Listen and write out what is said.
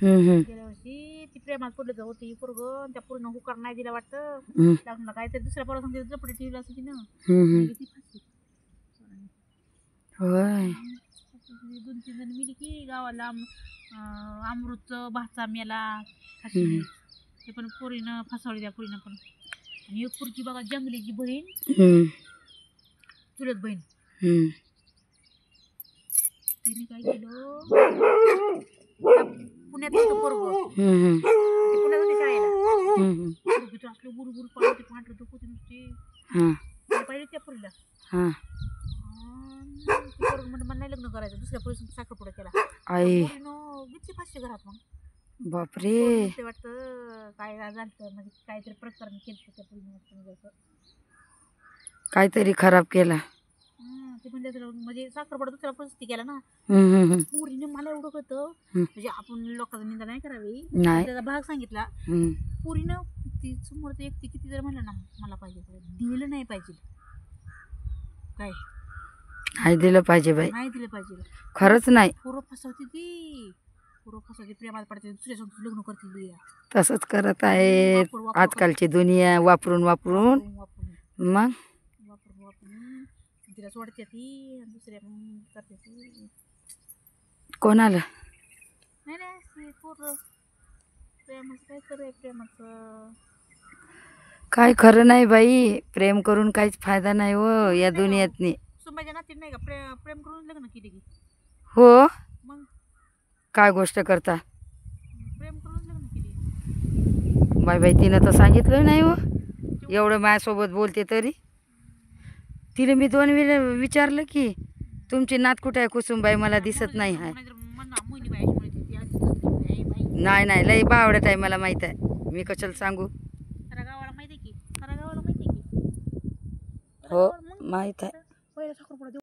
गेल्या वर्षी ती प्रेमात पडलं होती पोरग, त्या पूर्ण हुकार नाही दिला वाटतं. लग्नाला काहीतरी दुसऱ्या पोरा सांगते झपडी ठेवली असं तिनं. गेली ती फाशी. होय 2-3 जण मिली की गावाला. अमृतचं भाचा मेला फाशी. ते पण पोरीनं फसवली त्या पोरीनं पण. आणि एक पोरगी बघा जंगलीची बहीण, चुलत बहीण, तिने काय केलं, पुण्यात होतं पोरगं, ते पुण्यात होते शाळेला. पोरगी तर असलं गुरगुर पाहते, पांढरं डोकं होते नुसते. पाहिजे त्या पोरीला. पोरग म्हणजे मला नाही लग्न करायचं, दुसऱ्या पोरीसोबत साखरपुडा केला. पोरीनं घेतली फाशी घरात. मग बापरे ते वाटतं काय झालं म्हणजे काहीतरी प्रकरण केलं त्या पोरीनं, काहीतरी खराब केला. ते म्हणजे साखरपुडा दुसऱ्या परिस्थिती केला ना. पोरीने मला एवढं कळतं, म्हणजे आपण लोकांचा निंदा नाही करावी, त्याचा भाग सांगितला. पोरीनं ती समोर व्यक्ती किती जर म्हणलं ना मला पाहिजे, दिलं नाही पाहिजे. काय नाही दिलं पाहिजे बाई, नाही दिलं पाहिजे, खरंच नाही. पोरं फसवते ती, पोरं फसवते, प्रेमात पडते, दुसऱ्यासोबत लग्न करते. तसंच करत आहे आजकालची दुनिया, वापरून वापरून मग तिला सोडते ती, दुसऱ्या करते ती. कोणाला नाही पोरं प्रेमाचं काय खरं, प्रेमाचं काय खरं नाही बाई. प्रेम करून काहीच फायदा नाही हो या दुनियेत. सुंबाच्या नातीने नाही का प्रेम करून लग्न केली की. हो मग काय गोष्ट करता प्रेम करून लग्न केली. बाई बाई तिनं तर सांगितलं नाही हो, एवढं माझ्यासोबत बोलते तरी. तिला मी 2 वेळा विचारलं की तुमची नात कुठे आहे कुसुमबाई, मला दिसत नाही आहे. नाही नाही लई बावडत आहे, मला माहित आहे, मी कशाला सांगू. गावाला माहिती की, गावाला माहिती की. हो माहित आहे. पहिला साखरपुडा